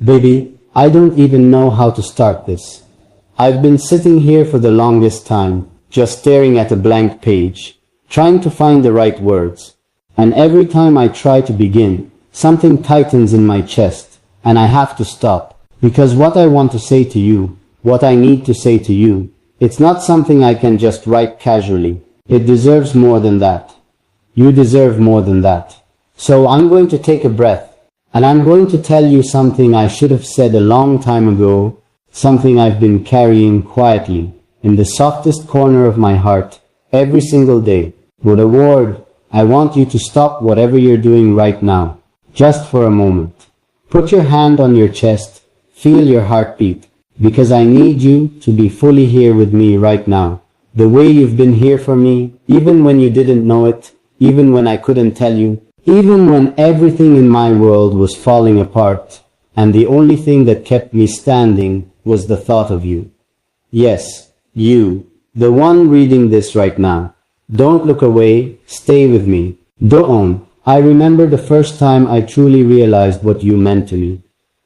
Baby, I don't even know how to start this. I've been sitting here for the longest time, just staring at a blank page, trying to find the right words. And every time I try to begin, something tightens in my chest, and I have to stop. Because what I want to say to you, what I need to say to you, it's not something I can just write casually. It deserves more than that. You deserve more than that. So I'm going to take a breath, and I'm going to tell you something I should have said a long time ago, something I've been carrying quietly, in the softest corner of my heart, every single day. With a word, I want you to stop whatever you're doing right now, just for a moment. Put your hand on your chest, feel your heartbeat, because I need you to be fully here with me right now. The way you've been here for me, even when you didn't know it, even when I couldn't tell you, even when everything in my world was falling apart, and the only thing that kept me standing was the thought of you. Yes, you, the one reading this right now. Don't look away, stay with me. Don't. I remember the first time I truly realized what you meant to me.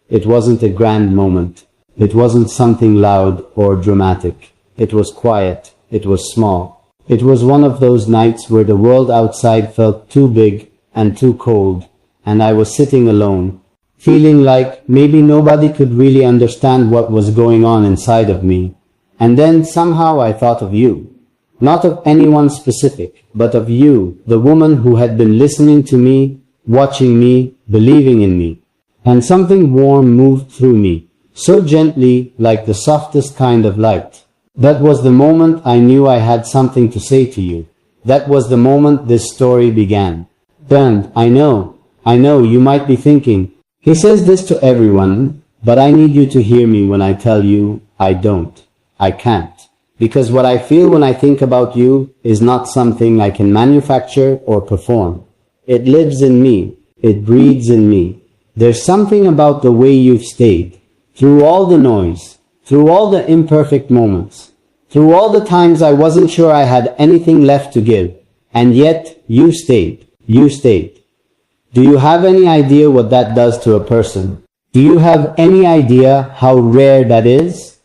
It wasn't a grand moment. It wasn't something loud or dramatic. It was quiet. It was small. It was one of those nights where the world outside felt too big and too cold, and I was sitting alone, feeling like maybe nobody could really understand what was going on inside of me. And then somehow I thought of you. Not of anyone specific, but of you, the woman who had been listening to me, watching me, believing in me. And something warm moved through me, so gently, like the softest kind of light. That was the moment I knew I had something to say to you. That was the moment this story began. And I know you might be thinking, he says this to everyone, but I need you to hear me when I tell you I don't. I can't. Because what I feel when I think about you is not something I can manufacture or perform. It lives in me. It breathes in me. There's something about the way you've stayed. Through all the noise, through all the imperfect moments, through all the times I wasn't sure I had anything left to give, and yet you stayed. You stayed. Do you have any idea what that does to a person? Do you have any idea how rare that is?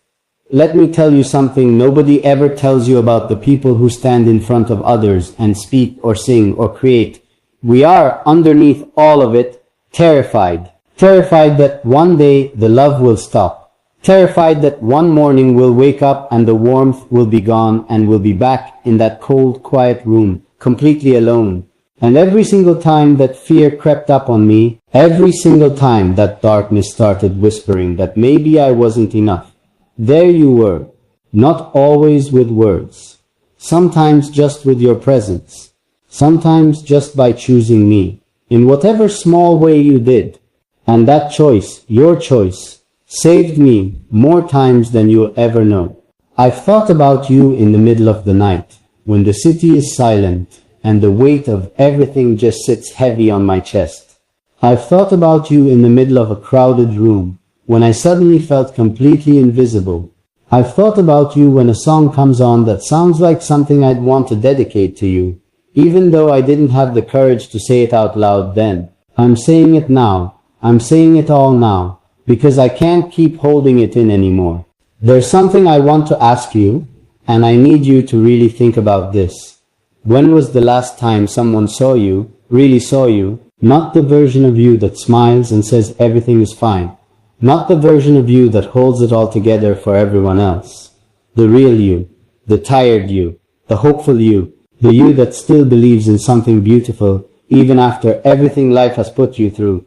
Let me tell you something nobody ever tells you about the people who stand in front of others and speak or sing or create. We are, underneath all of it, terrified. Terrified that one day the love will stop. Terrified that one morning we'll wake up and the warmth will be gone and we'll be back in that cold, quiet room, completely alone. And every single time that fear crept up on me, every single time that darkness started whispering that maybe I wasn't enough, there you were, not always with words, sometimes just with your presence, sometimes just by choosing me, in whatever small way you did. And that choice, your choice, saved me more times than you'll ever know. I've thought about you in the middle of the night, when the city is silent, and the weight of everything just sits heavy on my chest. I've thought about you in the middle of a crowded room, when I suddenly felt completely invisible. I've thought about you when a song comes on that sounds like something I'd want to dedicate to you, even though I didn't have the courage to say it out loud then. I'm saying it now. I'm saying it all now, because I can't keep holding it in anymore. There's something I want to ask you, and I need you to really think about this. When was the last time someone saw you, really saw you, not the version of you that smiles and says everything is fine, not the version of you that holds it all together for everyone else. The real you, the tired you, the hopeful you, the you that still believes in something beautiful even after everything life has put you through.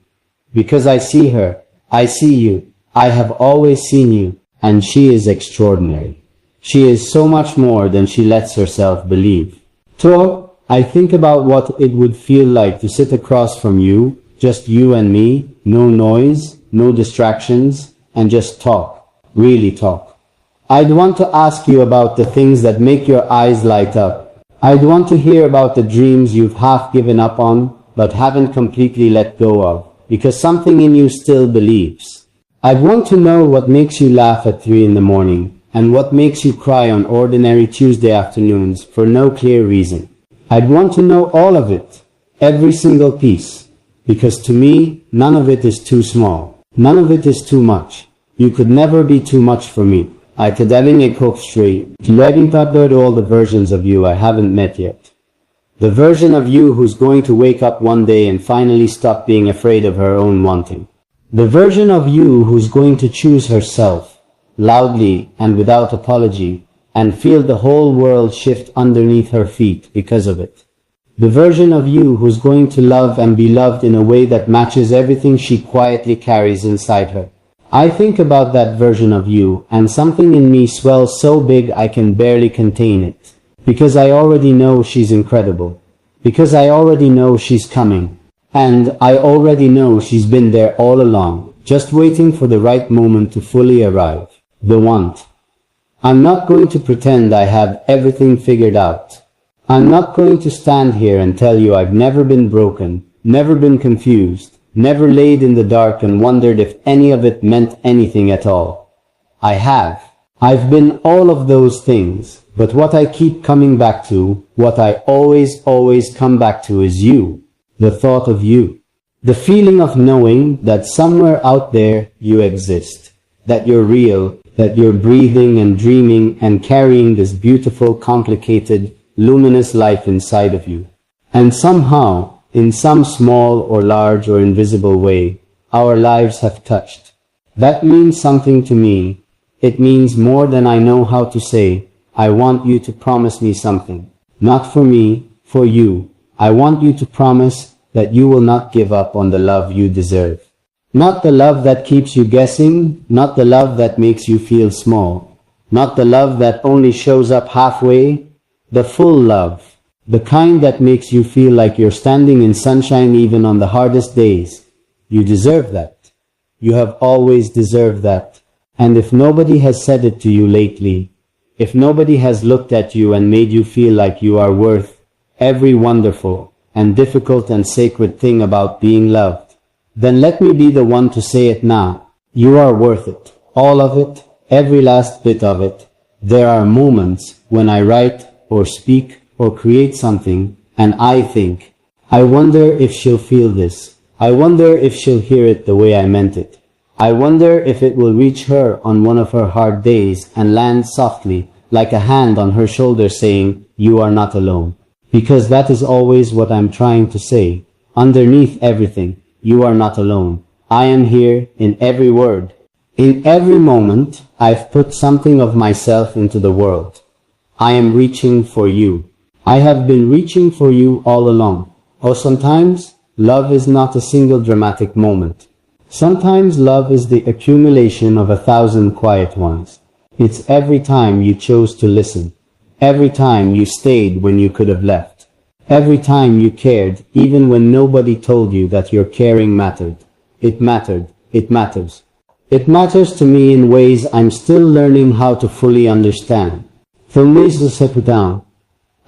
Because I see her, I see you, I have always seen you, and she is extraordinary. She is so much more than she lets herself believe. So, I think about what it would feel like to sit across from you, just you and me, no noise, no distractions, and just talk, really talk. I'd want to ask you about the things that make your eyes light up. I'd want to hear about the dreams you've half given up on, but haven't completely let go of, because something in you still believes. I'd want to know what makes you laugh at 3 in the morning, and what makes you cry on ordinary Tuesday afternoons for no clear reason. I'd want to know all of it, every single piece, because to me, none of it is too small. None of it is too much. You could never be too much for me. I could having a cook straight, letting to all the versions of you I haven't met yet. The version of you who's going to wake up one day and finally stop being afraid of her own wanting. The version of you who's going to choose herself, loudly and without apology, and feel the whole world shift underneath her feet because of it. The version of you who's going to love and be loved in a way that matches everything she quietly carries inside her. I think about that version of you, and something in me swells so big I can barely contain it. Because I already know she's incredible. Because I already know she's coming. And I already know she's been there all along, just waiting for the right moment to fully arrive. The want. I'm not going to pretend I have everything figured out. I'm not going to stand here and tell you I've never been broken, never been confused, never laid in the dark and wondered if any of it meant anything at all. I have. I've been all of those things, but what I keep coming back to, what I always come back to is you, the thought of you. The feeling of knowing that somewhere out there you exist, that you're real, that you're breathing and dreaming and carrying this beautiful, complicated, luminous life inside of you. And somehow, in some small or large or invisible way, our lives have touched. That means something to me. It means more than I know how to say. I want you to promise me something. Not for me, for you. I want you to promise that you will not give up on the love you deserve. Not the love that keeps you guessing, not the love that makes you feel small, not the love that only shows up halfway, the full love, the kind that makes you feel like you're standing in sunshine even on the hardest days. You deserve that. You have always deserved that. And if nobody has said it to you lately, if nobody has looked at you and made you feel like you are worth every wonderful and difficult and sacred thing about being loved, then let me be the one to say it now. You are worth it. All of it. Every last bit of it. There are moments when I write or speak or create something and I think, I wonder if she'll feel this. I wonder if she'll hear it the way I meant it. I wonder if it will reach her on one of her hard days and land softly like a hand on her shoulder saying, you are not alone. Because that is always what I'm trying to say. Underneath everything. You are not alone. I am here in every word. In every moment, I've put something of myself into the world. I am reaching for you. I have been reaching for you all along. Or sometimes, love is not a single dramatic moment. Sometimes love is the accumulation of 1,000 quiet ones. It's every time you chose to listen. Every time you stayed when you could have left. Every time you cared, even when nobody told you that your caring mattered. It mattered. It matters. It matters to me in ways I'm still learning how to fully understand.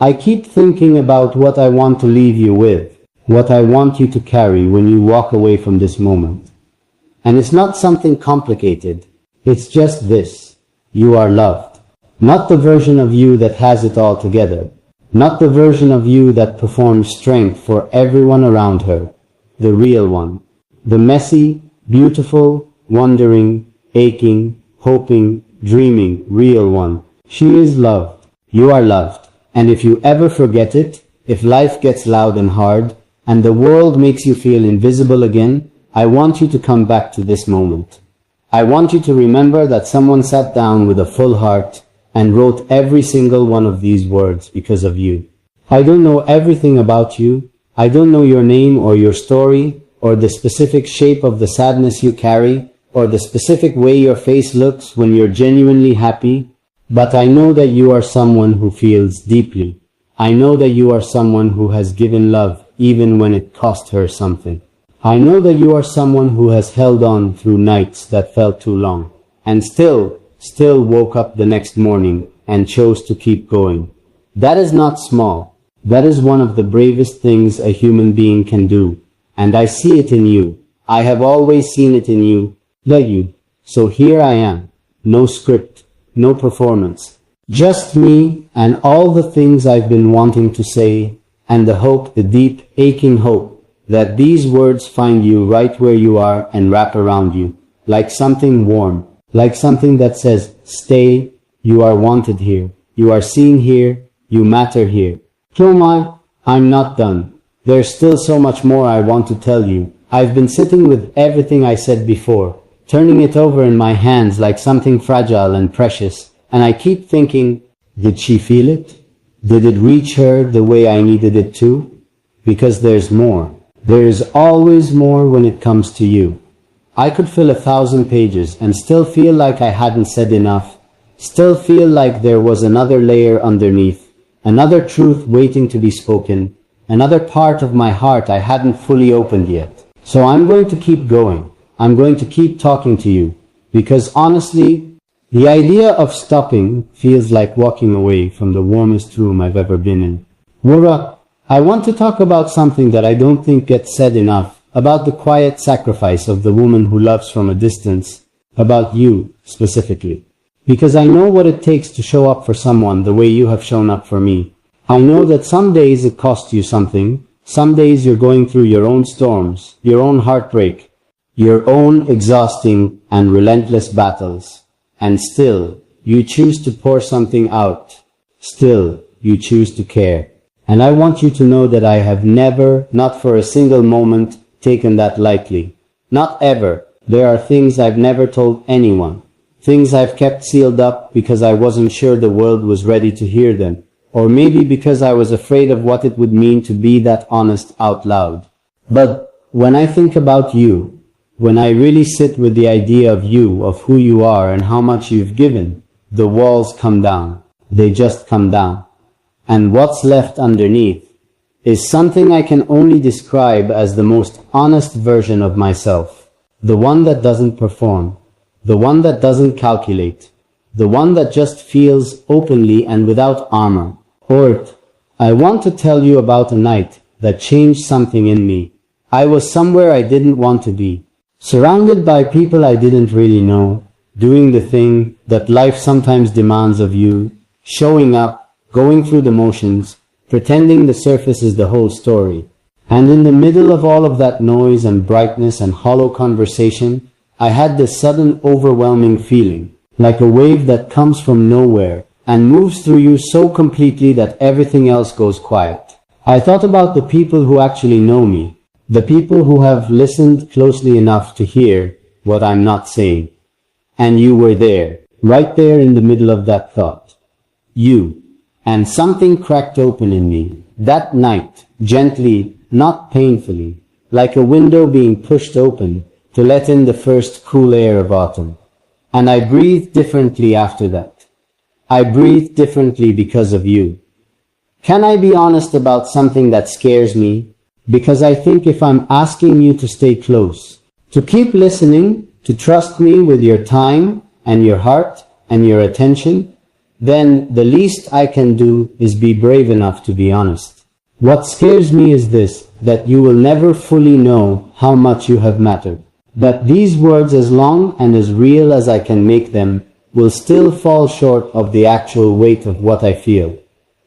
I keep thinking about what I want to leave you with, what I want you to carry when you walk away from this moment. And it's not something complicated. It's just this. You are loved. Not the version of you that has it all together. Not the version of you that performs strength for everyone around her. The real one. The messy, beautiful, wondering, aching, hoping, dreaming, real one. She is loved. You are loved. And if you ever forget it, if life gets loud and hard, and the world makes you feel invisible again, I want you to come back to this moment. I want you to remember that someone sat down with a full heart and wrote every single one of these words because of you. I don't know everything about you. I don't know your name or your story, or the specific shape of the sadness you carry, or the specific way your face looks when you're genuinely happy, but I know that you are someone who feels deeply. I know that you are someone who has given love even when it cost her something. I know that you are someone who has held on through nights that felt too long, and still woke up the next morning and chose to keep going. That is not small. That is one of the bravest things a human being can do. And I see it in you. I have always seen it in you. So here I am. No script, no performance. Just me and all the things I've been wanting to say, and the hope, the deep, aching hope that these words find you right where you are and wrap around you, like something warm, like something that says, stay, you are wanted here, you are seen here, you matter here. Kilmai, I'm not done. There's still so much more I want to tell you. I've been sitting with everything I said before, turning it over in my hands like something fragile and precious, and I keep thinking, did she feel it? Did it reach her the way I needed it to? Because there's more. There is always more when it comes to you. I could fill 1,000 pages and still feel like I hadn't said enough, still feel like there was another layer underneath, another truth waiting to be spoken, another part of my heart I hadn't fully opened yet. So I'm going to keep going. I'm going to keep talking to you, because honestly, the idea of stopping feels like walking away from the warmest room I've ever been in. Wura, I want to talk about something that I don't think gets said enough, about the quiet sacrifice of the woman who loves from a distance, about you specifically. Because I know what it takes to show up for someone the way you have shown up for me. I know that some days it costs you something, some days you're going through your own storms, your own heartbreak, your own exhausting and relentless battles. And still, you choose to pour something out. Still, you choose to care. And I want you to know that I have never, not for a single moment, taken that lightly. Not ever. There are things I've never told anyone. Things I've kept sealed up because I wasn't sure the world was ready to hear them. Or maybe because I was afraid of what it would mean to be that honest out loud. But when I think about you, when I really sit with the idea of you, of who you are and how much you've given, the walls come down. They just come down. And what's left underneath is something I can only describe as the most honest version of myself. The one that doesn't perform. The one that doesn't calculate. The one that just feels openly and without armor. Ort, I want to tell you about a night that changed something in me. I was somewhere I didn't want to be. Surrounded by people I didn't really know, doing the thing that life sometimes demands of you, showing up, going through the motions, pretending the surface is the whole story. And in the middle of all of that noise and brightness and hollow conversation, I had this sudden overwhelming feeling, like a wave that comes from nowhere and moves through you so completely that everything else goes quiet. I thought about the people who actually know me, the people who have listened closely enough to hear what I'm not saying. And you were there, right there in the middle of that thought. You. And something cracked open in me, that night, gently, not painfully, like a window being pushed open to let in the first cool air of autumn. And I breathed differently after that. I breathed differently because of you. Can I be honest about something that scares me? Because I think if I'm asking you to stay close, to keep listening, to trust me with your time and your heart and your attention, then the least I can do is be brave enough to be honest. What scares me is this, that you will never fully know how much you have mattered. That these words, as long and as real as I can make them, will still fall short of the actual weight of what I feel.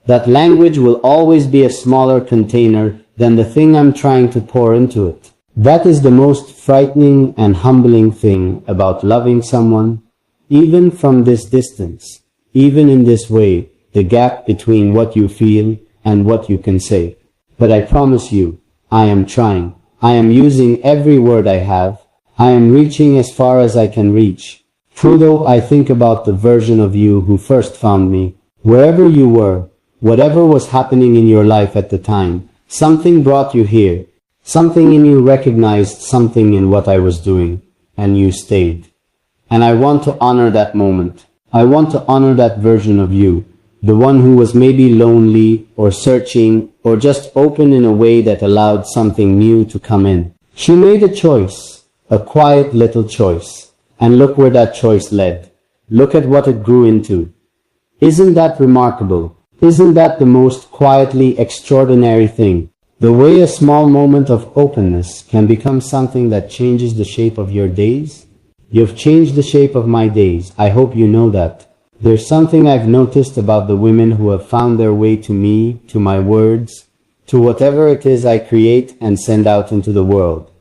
That language will always be a smaller container than the thing I'm trying to pour into it. That is the most frightening and humbling thing about loving someone, even from this distance, even in this way, the gap between what you feel and what you can say. But I promise you, I am trying. I am using every word I have. I am reaching as far as I can reach. True though, I think about the version of you who first found me. Wherever you were, whatever was happening in your life at the time, something brought you here. Something in you recognized something in what I was doing, and you stayed. And I want to honor that moment. I want to honor that version of you, the one who was maybe lonely or searching or just open in a way that allowed something new to come in. She made a choice, a quiet little choice, and look where that choice led. Look at what it grew into. Isn't that remarkable? Isn't that the most quietly extraordinary thing? The way a small moment of openness can become something that changes the shape of your days? You've changed the shape of my days. I hope you know that. There's something I've noticed about the women who have found their way to me, to my words, to whatever it is I create and send out into the world.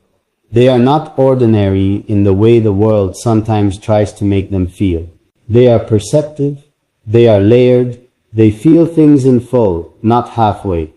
They are not ordinary in the way the world sometimes tries to make them feel. They are perceptive, they are layered, they feel things in full, not halfway.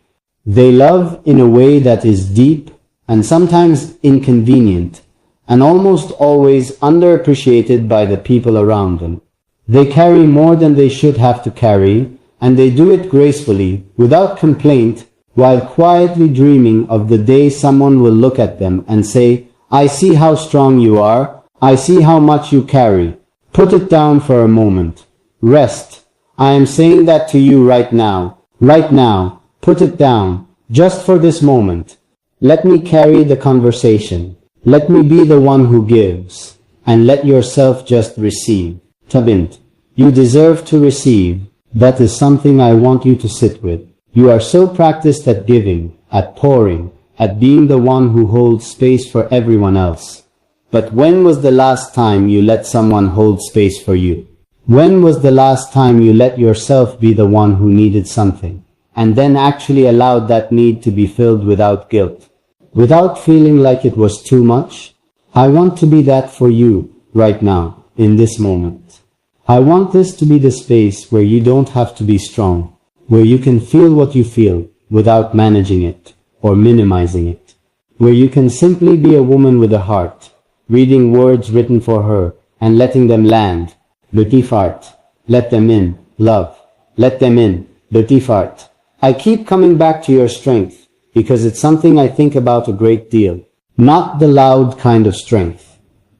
They love in a way that is deep and sometimes inconvenient, and almost always underappreciated by the people around them. They carry more than they should have to carry, and they do it gracefully, without complaint, while quietly dreaming of the day someone will look at them and say, "I see how strong you are, I see how much you carry. Put it down for a moment. Rest. I am saying that to you right now. Right now. Put it down. Just for this moment. Let me carry the conversation. Let me be the one who gives. And let yourself just receive." Tabint. You deserve to receive. That is something I want you to sit with. You are so practiced at giving, at pouring, at being the one who holds space for everyone else. But when was the last time you let someone hold space for you? When was the last time you let yourself be the one who needed something, and then actually allowed that need to be filled without guilt, without feeling like it was too much? I want to be that for you, right now, in this moment. I want this to be the space where you don't have to be strong, where you can feel what you feel without managing it or minimizing it, where you can simply be a woman with a heart, reading words written for her and letting them land. Latif art. Let them in. Love. Let them in. Latif art. I keep coming back to your strength because it's something I think about a great deal. Not the loud kind of strength.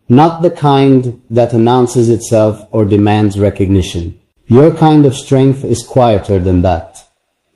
Not the kind that announces itself or demands recognition. Your kind of strength is quieter than that.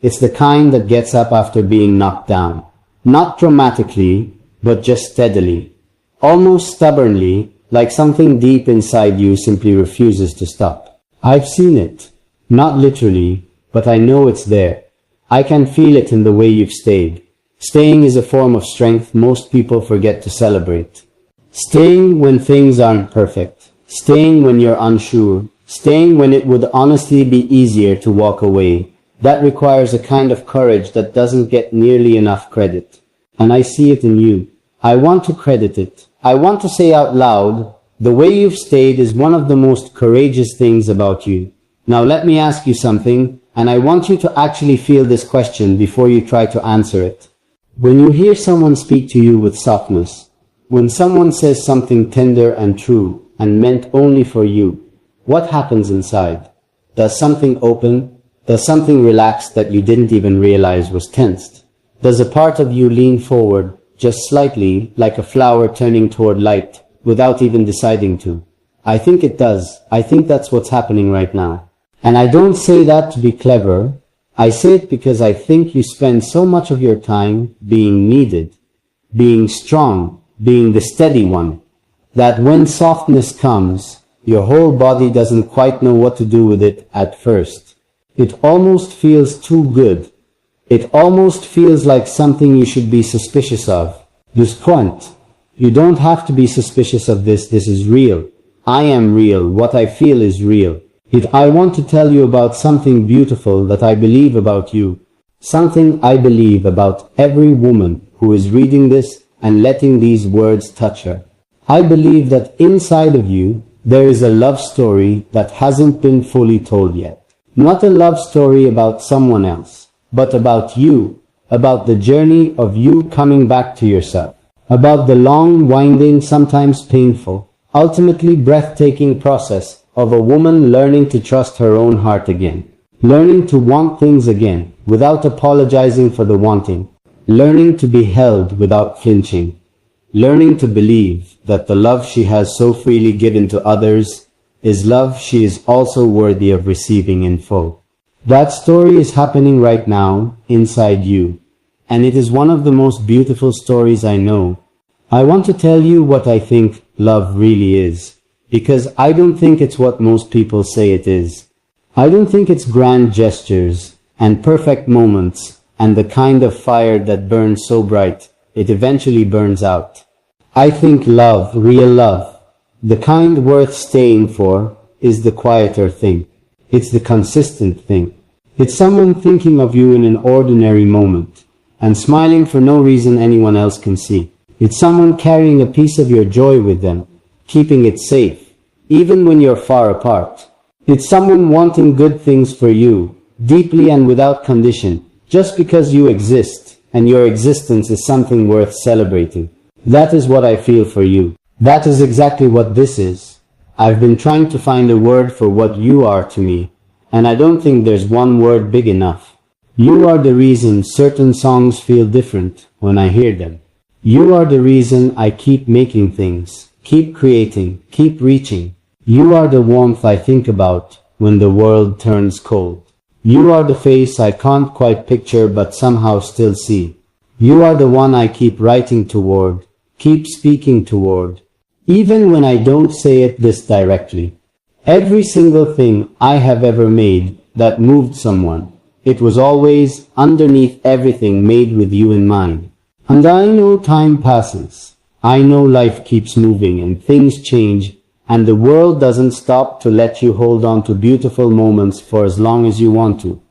It's the kind that gets up after being knocked down. Not dramatically, but just steadily. Almost stubbornly, like something deep inside you simply refuses to stop. I've seen it. Not literally, but I know it's there. I can feel it in the way you've stayed. Staying is a form of strength most people forget to celebrate. Staying when things aren't perfect. Staying when you're unsure. Staying when it would honestly be easier to walk away. That requires a kind of courage that doesn't get nearly enough credit. And I see it in you. I want to credit it. I want to say out loud, the way you've stayed is one of the most courageous things about you. Now let me ask you something, and I want you to actually feel this question before you try to answer it. When you hear someone speak to you with softness, when someone says something tender and true and meant only for you, what happens inside? Does something open? Does something relax that you didn't even realize was tensed? Does a part of you lean forward, just slightly, like a flower turning toward light, without even deciding to? I think it does. I think that's what's happening right now. And I don't say that to be clever. I say it because I think you spend so much of your time being needed, being strong, being the steady one, that when softness comes, your whole body doesn't quite know what to do with it at first. It almost feels too good. It almost feels like something you should be suspicious of. Just point. You don't have to be suspicious of this. This is real. I am real. What I feel is real. I want to tell you about something beautiful that I believe about you. Something I believe about every woman who is reading this and letting these words touch her. I believe that inside of you, there is a love story that hasn't been fully told yet. Not a love story about someone else, but about you, about the journey of you coming back to yourself, about the long, winding, sometimes painful, ultimately breathtaking process of a woman learning to trust her own heart again, learning to want things again without apologizing for the wanting, learning to be held without flinching, learning to believe that the love she has so freely given to others is love she is also worthy of receiving in full. That story is happening right now inside you, and it is one of the most beautiful stories I know. I want to tell you what I think love really is, because I don't think it's what most people say it is. I don't think it's grand gestures and perfect moments and the kind of fire that burns so bright it eventually burns out. I think love, real love, the kind worth staying for, is the quieter thing. It's the consistent thing. It's someone thinking of you in an ordinary moment and smiling for no reason anyone else can see. It's someone carrying a piece of your joy with them, keeping it safe, even when you're far apart. It's someone wanting good things for you, deeply and without condition, just because you exist, and your existence is something worth celebrating. That is what I feel for you. That is exactly what this is. I've been trying to find a word for what you are to me, and I don't think there's one word big enough. You are the reason certain songs feel different when I hear them. You are the reason I keep making things, keep creating, keep reaching. You are the warmth I think about when the world turns cold. You are the face I can't quite picture but somehow still see. You are the one I keep writing toward, keep speaking toward, even when I don't say it this directly. Every single thing I have ever made that moved someone, it was always underneath everything made with you in mind. And I know time passes. I know life keeps moving and things change, and the world doesn't stop to let you hold on to beautiful moments for as long as you want to.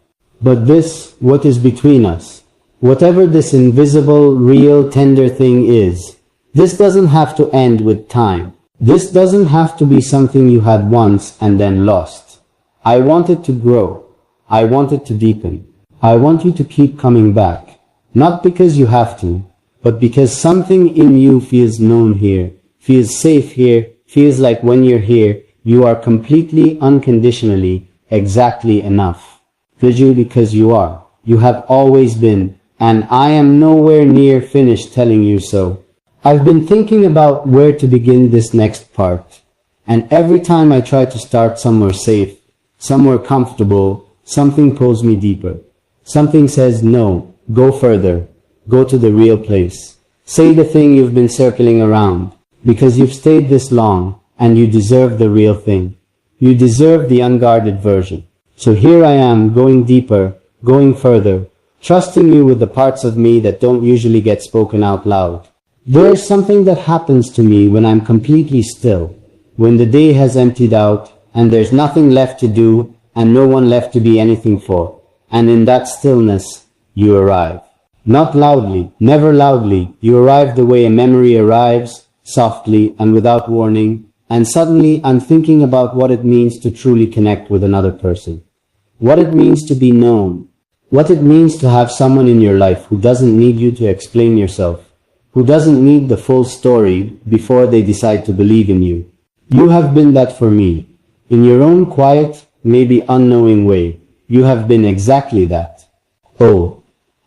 But this, what is between us, whatever this invisible, real, tender thing is, this doesn't have to end with time. This doesn't have to be something you had once and then lost. I want it to grow. I want it to deepen. I want you to keep coming back. Not because you have to, but because something in you feels known here, feels safe here, feels like when you're here, you are completely, unconditionally, exactly enough. Visually because you are. You have always been, and I am nowhere near finished telling you so. I've been thinking about where to begin this next part, and every time I try to start somewhere safe, somewhere comfortable, something pulls me deeper. Something says no, go further, go to the real place. Say the thing you've been circling around, because you've stayed this long, and you deserve the real thing. You deserve the unguarded version. So here I am, going deeper, going further, trusting you with the parts of me that don't usually get spoken out loud. There's something that happens to me when I'm completely still, when the day has emptied out, and there's nothing left to do, and no one left to be anything for. And in that stillness, you arrive. Not loudly, never loudly, you arrive the way a memory arrives, softly and without warning, and suddenly I'm thinking about what it means to truly connect with another person. What it means to be known. What it means to have someone in your life who doesn't need you to explain yourself, who doesn't need the full story before they decide to believe in you. You have been that for me. In your own quiet, maybe unknowing way, you have been exactly that. Oh,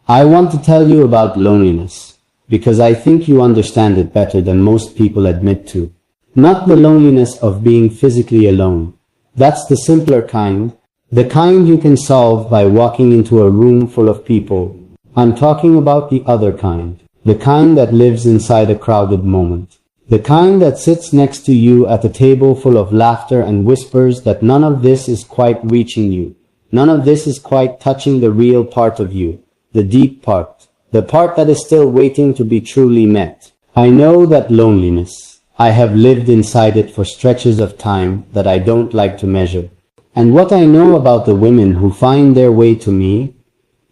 I want to tell you about loneliness, because I think you understand it better than most people admit to. Not the loneliness of being physically alone. That's the simpler kind, the kind you can solve by walking into a room full of people. I'm talking about the other kind, the kind that lives inside a crowded moment. The kind that sits next to you at a table full of laughter and whispers that none of this is quite reaching you. None of this is quite touching the real part of you, the deep part, the part that is still waiting to be truly met. I know that loneliness. I have lived inside it for stretches of time that I don't like to measure. And what I know about the women who find their way to me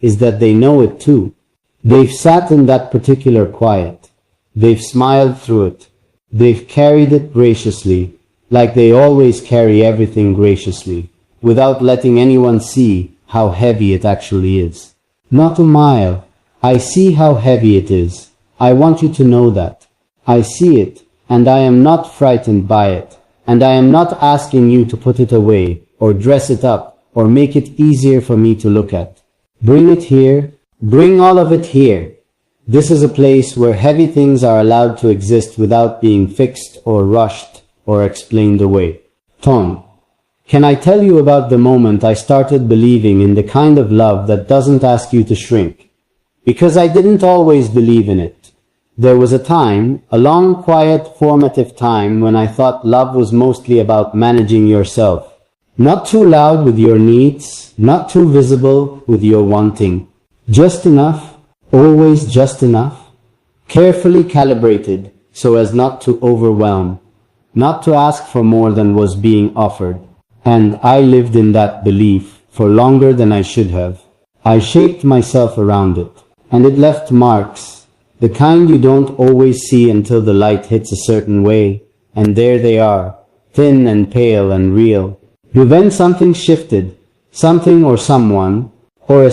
is that they know it too. They've sat in that particular quiet. They've smiled through it. They've carried it graciously, like they always carry everything graciously, without letting anyone see how heavy it actually is. Not a mile. I see how heavy it is. I want you to know that. I see it, and I am not frightened by it, and I am not asking you to put it away, or dress it up, or make it easier for me to look at. Bring it here. Bring all of it here. This is a place where heavy things are allowed to exist without being fixed or rushed or explained away. Tom, can I tell you about the moment I started believing in the kind of love that doesn't ask you to shrink? Because I didn't always believe in it. There was a time, a long, quiet, formative time when I thought love was mostly about managing yourself. Not too loud with your needs, not too visible with your wanting. Just enough. Always just enough, carefully calibrated so as not to overwhelm, not to ask for more than was being offered. And I lived in that belief for longer than I should have. I shaped myself around it. and it left marks, the kind you don't always see until the light hits a certain way, and there they are, thin and pale and real. Then something shifted, something or someone, or a